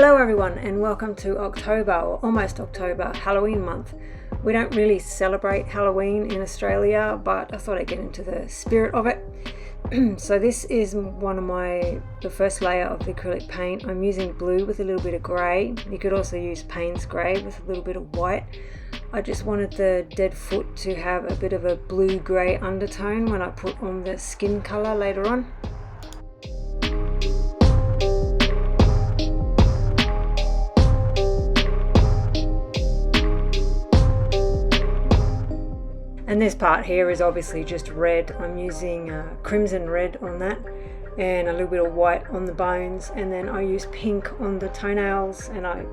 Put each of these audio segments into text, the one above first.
Hello everyone and welcome to October, or almost October, Halloween month. We don't really celebrate Halloween in Australia, but I thought I'd get into the spirit of it. So this is the first layer of the acrylic paint. I'm using blue with a little bit of grey. You could also use Payne's grey with a little bit of white. I just wanted the dead foot to have a bit of a blue-grey undertone when I put on the skin colour later on. And this part here is obviously just red. I'm using crimson red on that and a little bit of white on the bones, and then I use pink on the toenails, and I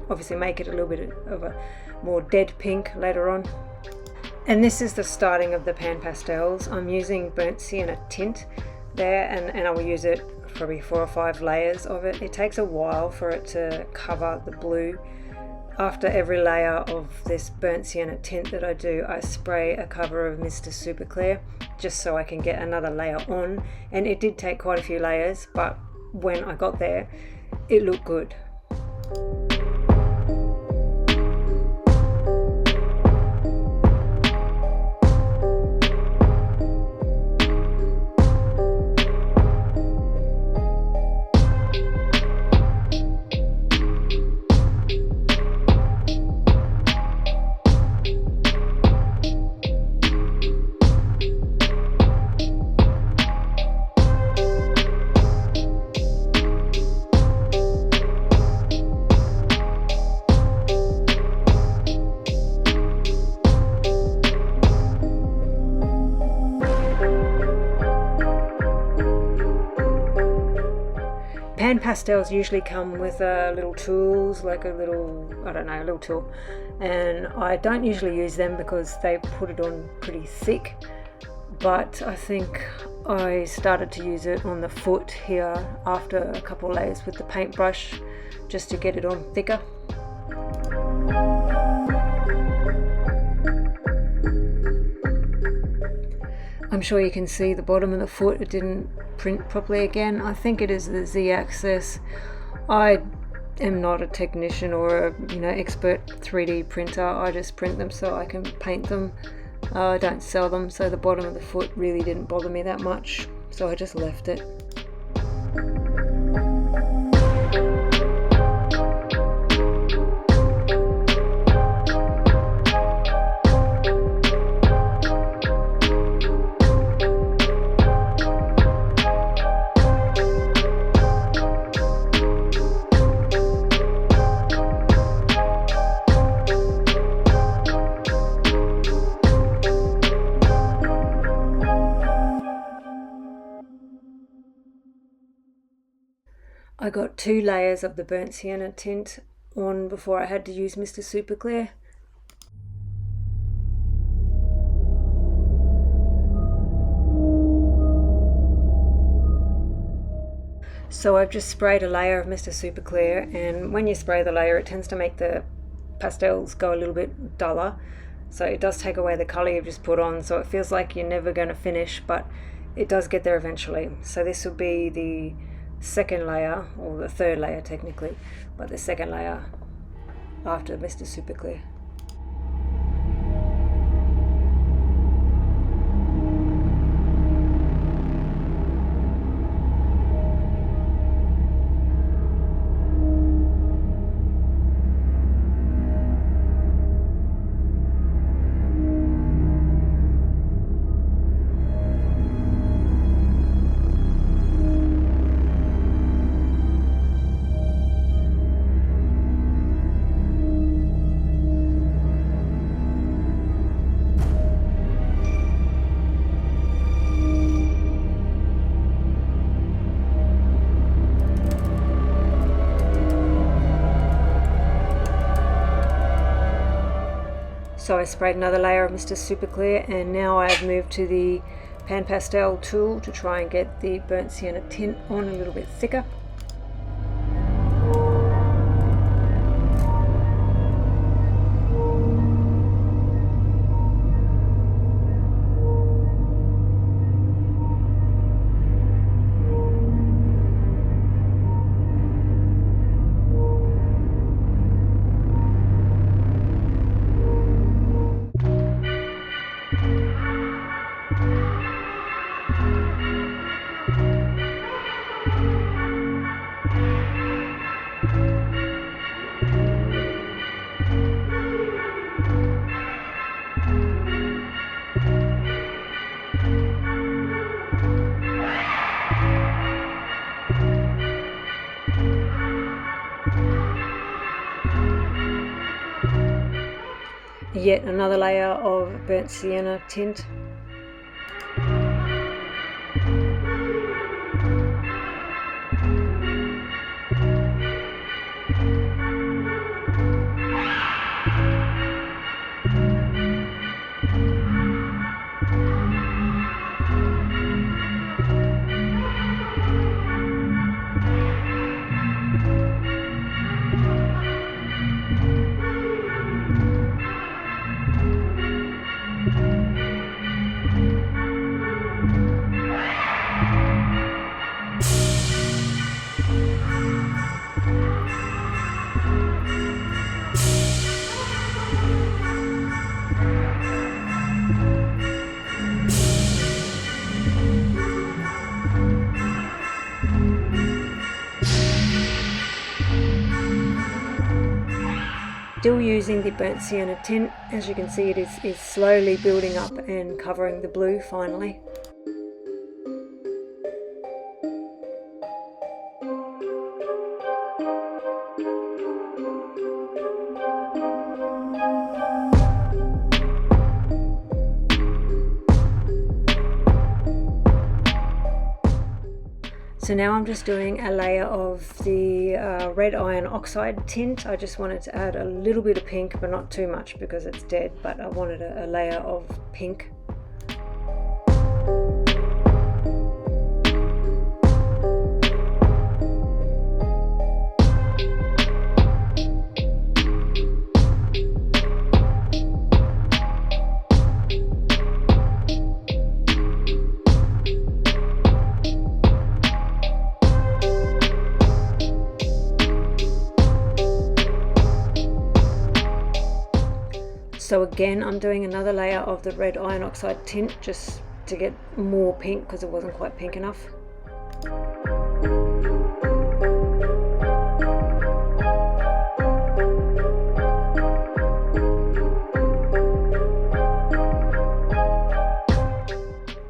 obviously make it a little bit of a more dead pink later on. And this is the starting of the pan pastels. I'm using burnt sienna tint there, and I will use it probably 4 or 5 layers of it. It takes a while for it to cover the blue. After every layer of this burnt sienna tint that I do, I spray a cover of Mr. Super Clear just so I can get another layer on. And it did take quite a few layers, but when I got there, it looked good. Pan pastels usually come with little tools, like a little tool, and I don't usually use them because they put it on pretty thick, but I think I started to use it on the foot here after a couple of layers with the paintbrush just to get it on thicker. I'm sure you can see the bottom of the foot, it didn't print properly again. I think it is the Z-axis. I am not a technician or a expert 3D printer. I just print them so I can paint them. I don't sell them, so the bottom of the foot really didn't bother me that much, so I just left it. I got 2 layers of the burnt sienna tint on before I had to use Mr. Super Clear. So I've just sprayed a layer of Mr. Super Clear, and when you spray the layer it tends to make the pastels go a little bit duller, so it does take away the colour you've just put on, so it feels like you're never going to finish, but it does get there eventually. So this will be the second layer, or the third layer technically, but the second layer after Mr. Super Clear. So I sprayed another layer of Mr. Super Clear, and now I have moved to the pan pastel tool to try and get the burnt sienna tint on a little bit thicker. yet another layer of burnt sienna tint. Still using the burnt sienna tint. As you can see, it is slowly building up and covering the blue finally. So now I'm just doing a layer of the red iron oxide tint. I just wanted to add a little bit of pink, but not too much because it's dead, but I wanted a layer of pink. So again, I'm doing another layer of the red iron oxide tint just to get more pink because it wasn't quite pink enough.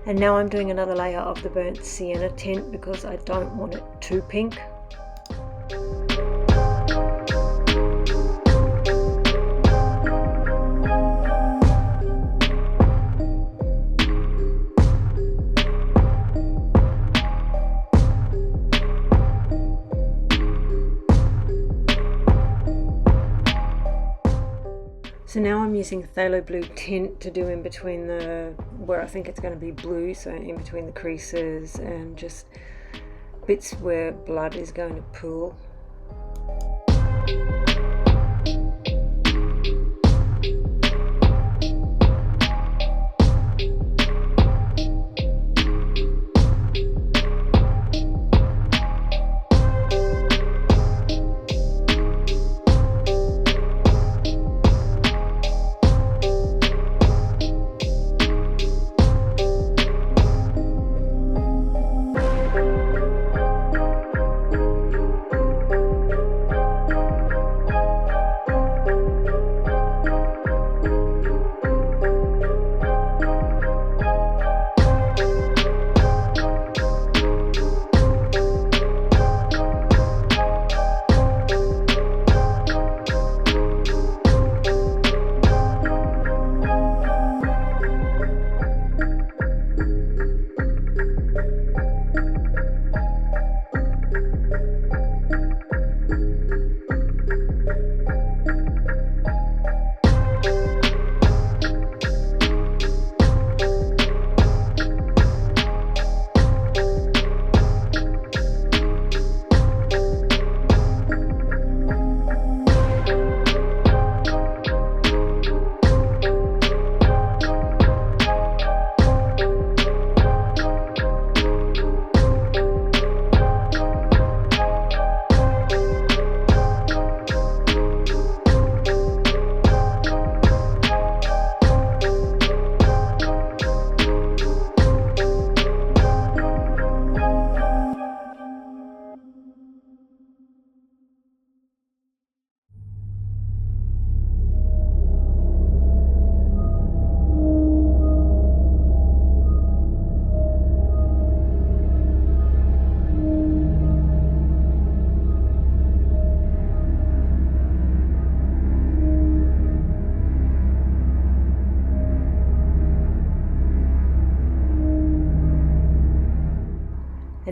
And now I'm doing another layer of the burnt sienna tint because I don't want it too pink. So now I'm using phthalo blue tint to do in between where I think it's going to be blue, so in between the creases and just bits where blood is going to pool.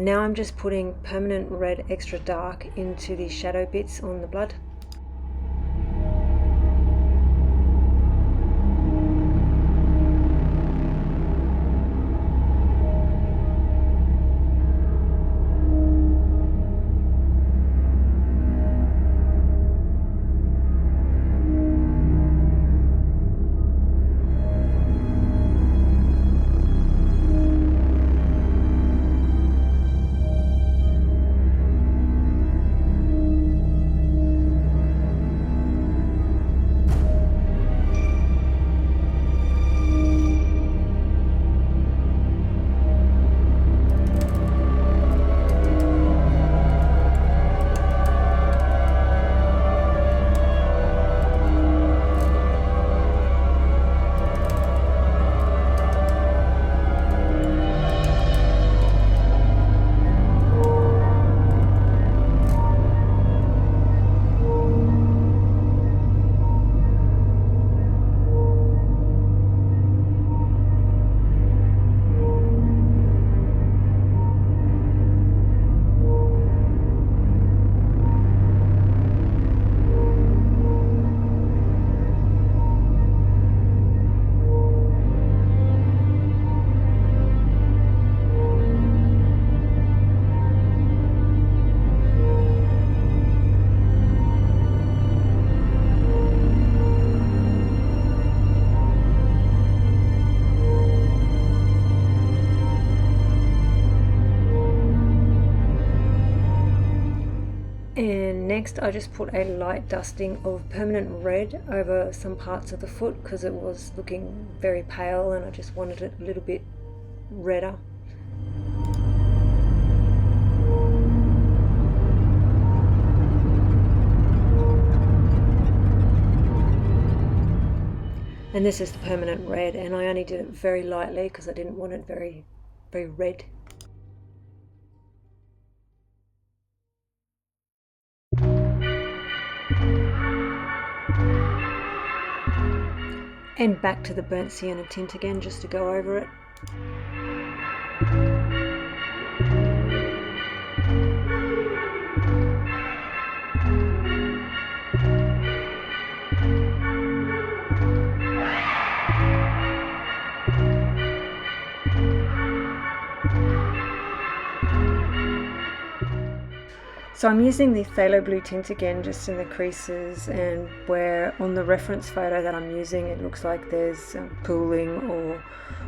Now I'm just putting permanent red extra dark into the shadow bits on the blood. And next I just put a light dusting of permanent red over some parts of the foot because it was looking very pale and I just wanted it a little bit redder. And this is the permanent red, and I only did it very lightly because I didn't want it very red. And back to the burnt sienna tint again just to go over it. So I'm using the phthalo blue tint again just in the creases and where on the reference photo that I'm using it looks like there's pooling or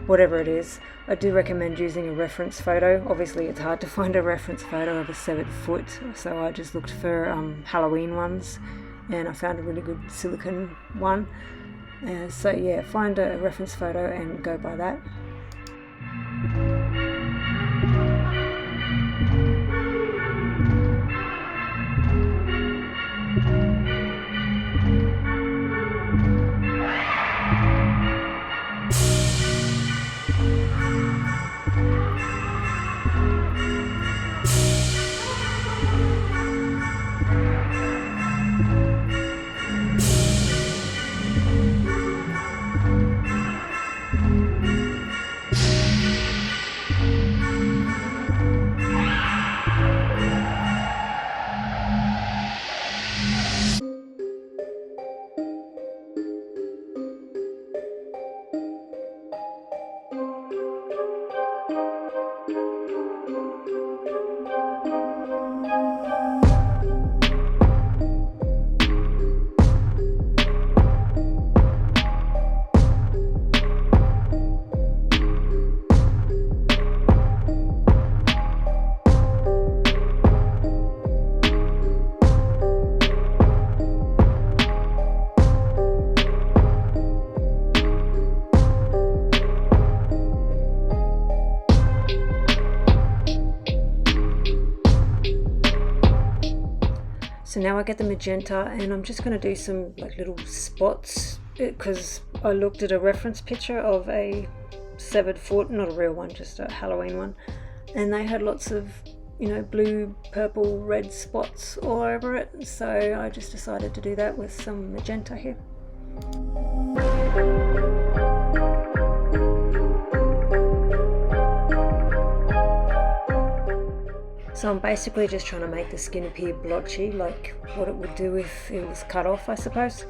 whatever it is. I do recommend using a reference photo. Obviously it's hard to find a reference photo of a severed foot, so I just looked for Halloween ones and I found a really good silicone one. So yeah, find a reference photo and go by that. So now I get the magenta and I'm just going to do some like little spots because I looked at a reference picture of a severed foot, not a real one, just a Halloween one, and they had lots of, you know, blue, purple, red spots all over it, so I just decided to do that with some magenta here. So I'm basically just trying to make the skin appear blotchy, like what it would do if it was cut off, I suppose.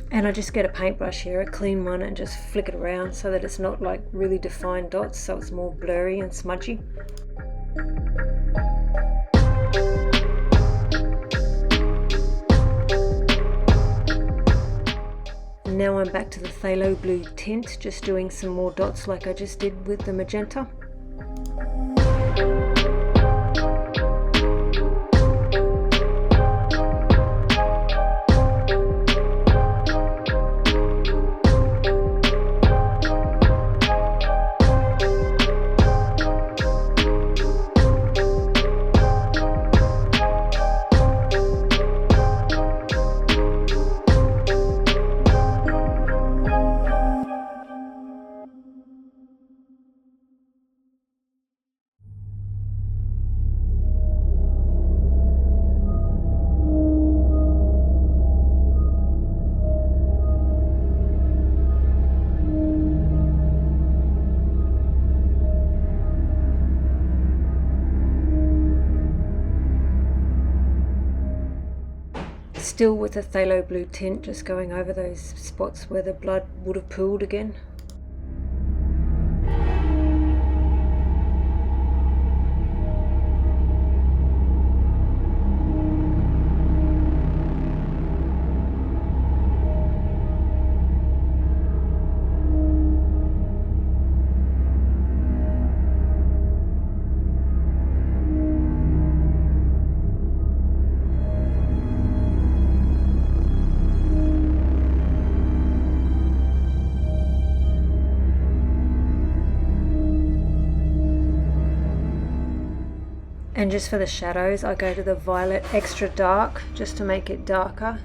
And I just get a paintbrush here, a clean one, and just flick it around so that it's not like really defined dots, so it's more blurry and smudgy. And now I'm back to the phthalo blue tint, just doing some more dots like I just did with the magenta. Still with the phthalo blue tint, just going over those spots where the blood would have pooled again. And just for the shadows, I go to the violet extra dark just to make it darker.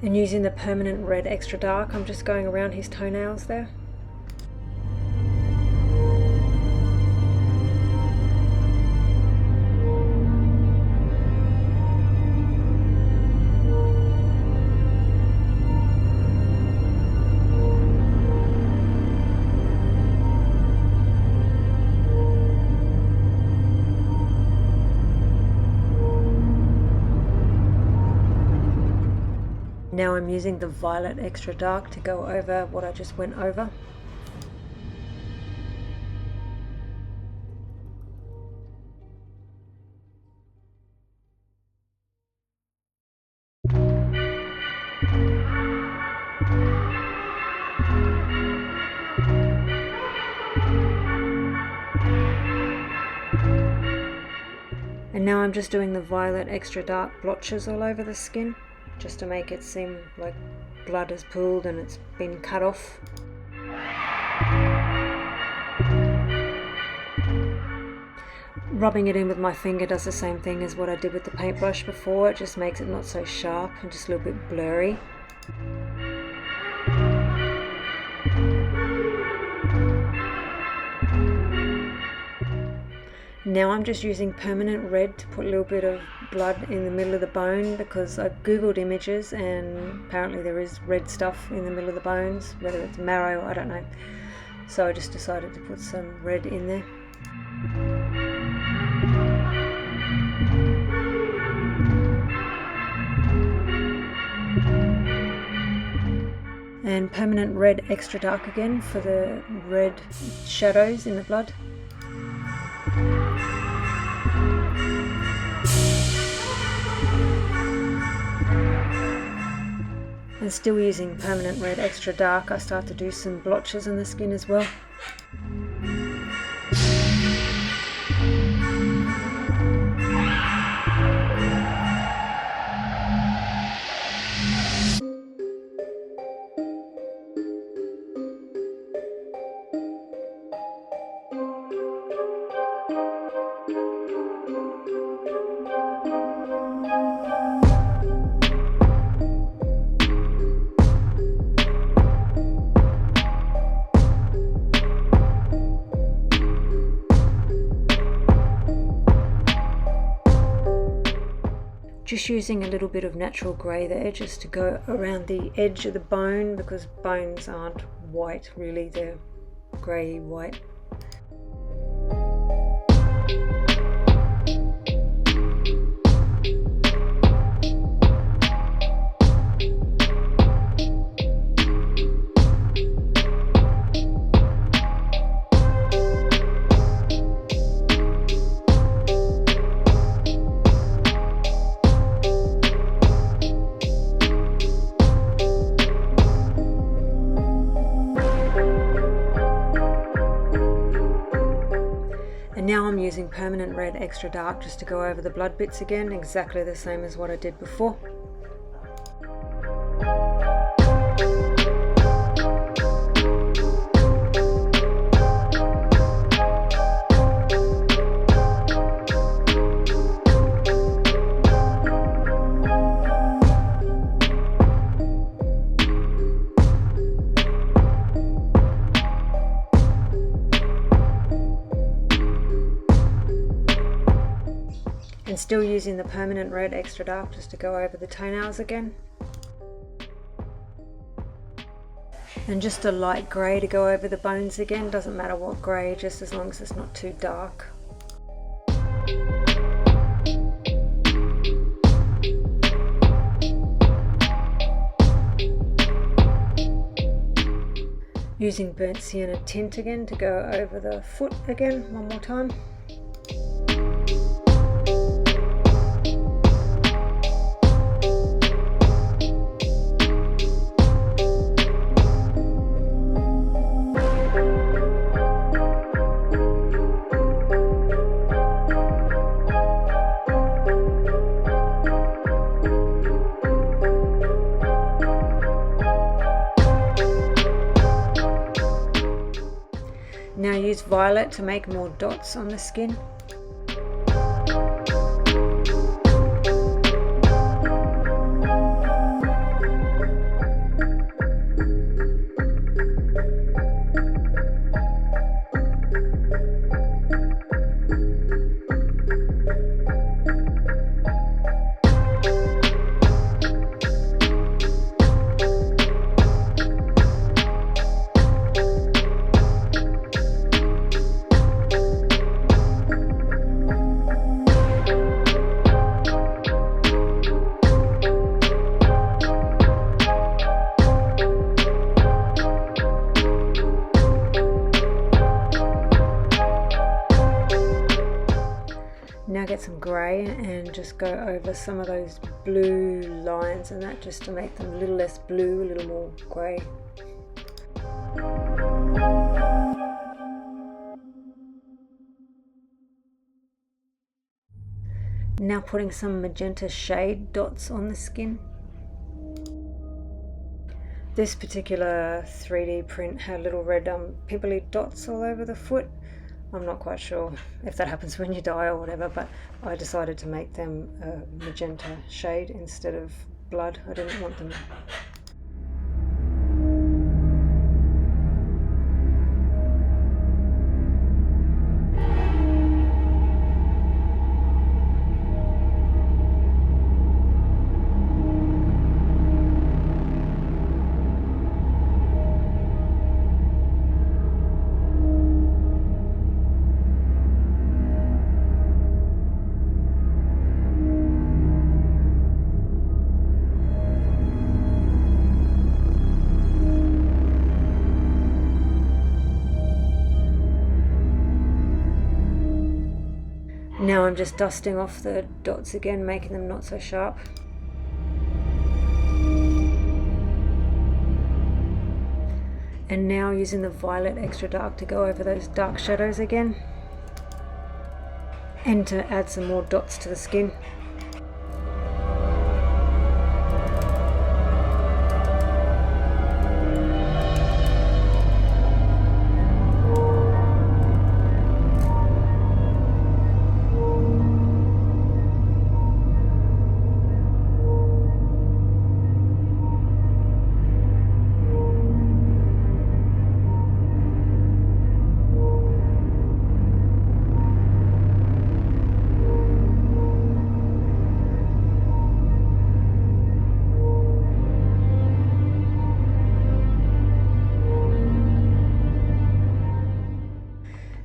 And using the permanent red extra dark, I'm just going around his toenails there. Now I'm using the violet extra dark to go over what I just went over. And now I'm just doing the violet extra dark blotches all over the skin, just to make it seem like blood has pooled and it's been cut off. Rubbing it in with my finger does the same thing as what I did with the paintbrush before. It just makes it not so sharp and just a little bit blurry. Now I'm just using permanent red to put a little bit of blood in the middle of the bone, because I googled images and apparently there is red stuff in the middle of the bones, whether it's marrow, I don't know. So I just decided to put some red in there. And permanent red extra dark again for the red shadows in the blood. And still using permanent red extra dark, I start to do some blotches in the skin as well. Just using a little bit of natural grey there just to go around the edge of the bone, because bones aren't white really, they're grey white. Now I'm using permanent red extra dark just to go over the blood bits again, exactly the same as what I did before. And still using the permanent red extra dark just to go over the toenails again. And just a light grey to go over the bones again, doesn't matter what grey, just as long as it's not too dark. Using burnt sienna tint again to go over the foot again one more time. Now use violet to make more dots on the skin. Now get some grey and just go over some of those blue lines and that, just to make them a little less blue, a little more grey. Now putting some magenta shade dots on the skin. This particular 3D print had little red pimply dots all over the foot. I'm not quite sure if that happens when you dye or whatever, but I decided to make them a magenta shade instead of blood. I didn't want them. Now I'm just dusting off the dots again, making them not so sharp. And now using the violet extra dark to go over those dark shadows again, and to add some more dots to the skin.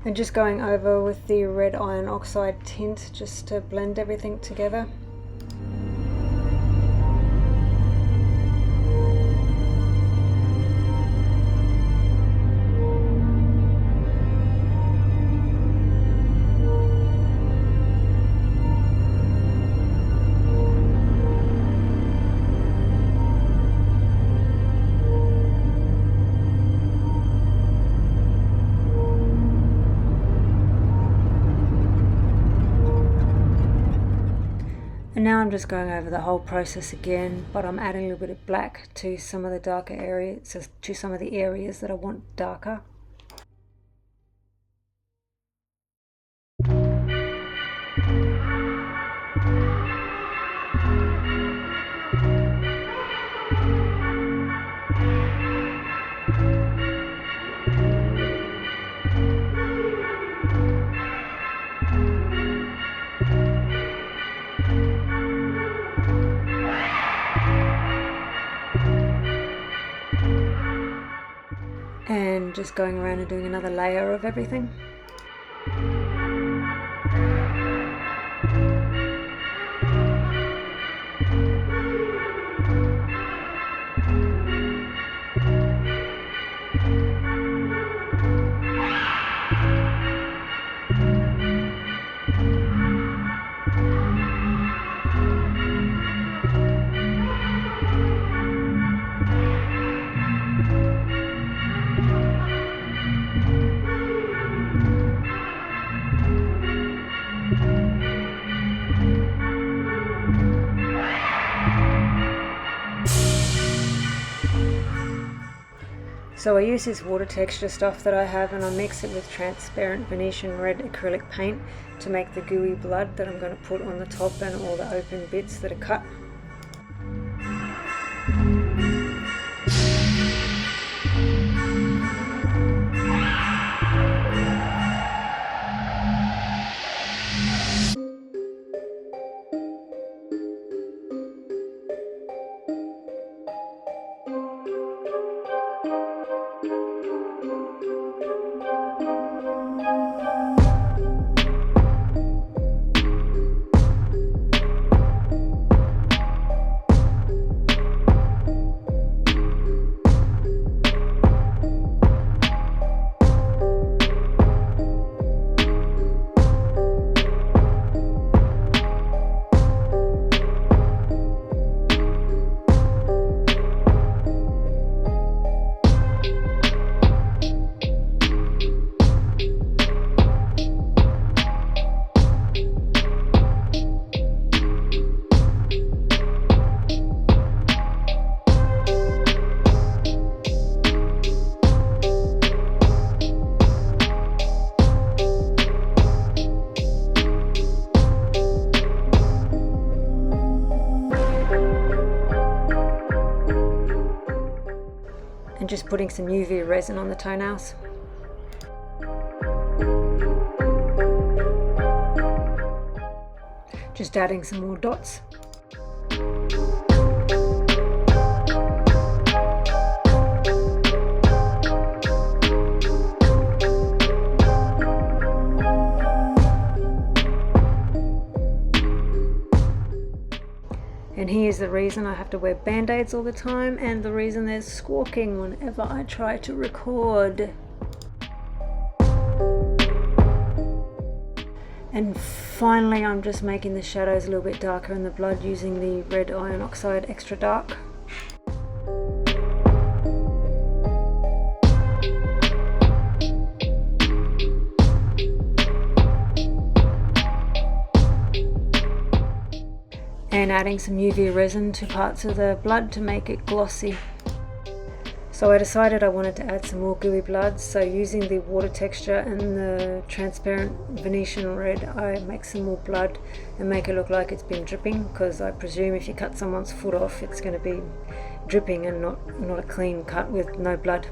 And just going over with the red iron oxide tint just to blend everything together. And now I'm just going over the whole process again, but I'm adding a little bit of black to some of the darker areas, to some of the areas that I want darker. And just going around and doing another layer of everything. So I use this water texture stuff that I have, and I mix it with transparent Venetian red acrylic paint to make the gooey blood that I'm going to put on the top and all the open bits that are cut. just putting some UV resin on the toenails. Just adding some more dots. And here's the reason I have to wear band-aids all the time, and the reason there's squawking whenever I try to record. And finally, I'm just making the shadows a little bit darker in the blood using the red iron oxide extra dark. And adding some UV resin to parts of the blood to make it glossy. So I decided I wanted to add some more gooey blood, so using the water texture and the transparent Venetian red, I make some more blood and make it look like it's been dripping, because I presume if you cut someone's foot off, it's going to be dripping and not a clean cut with no blood.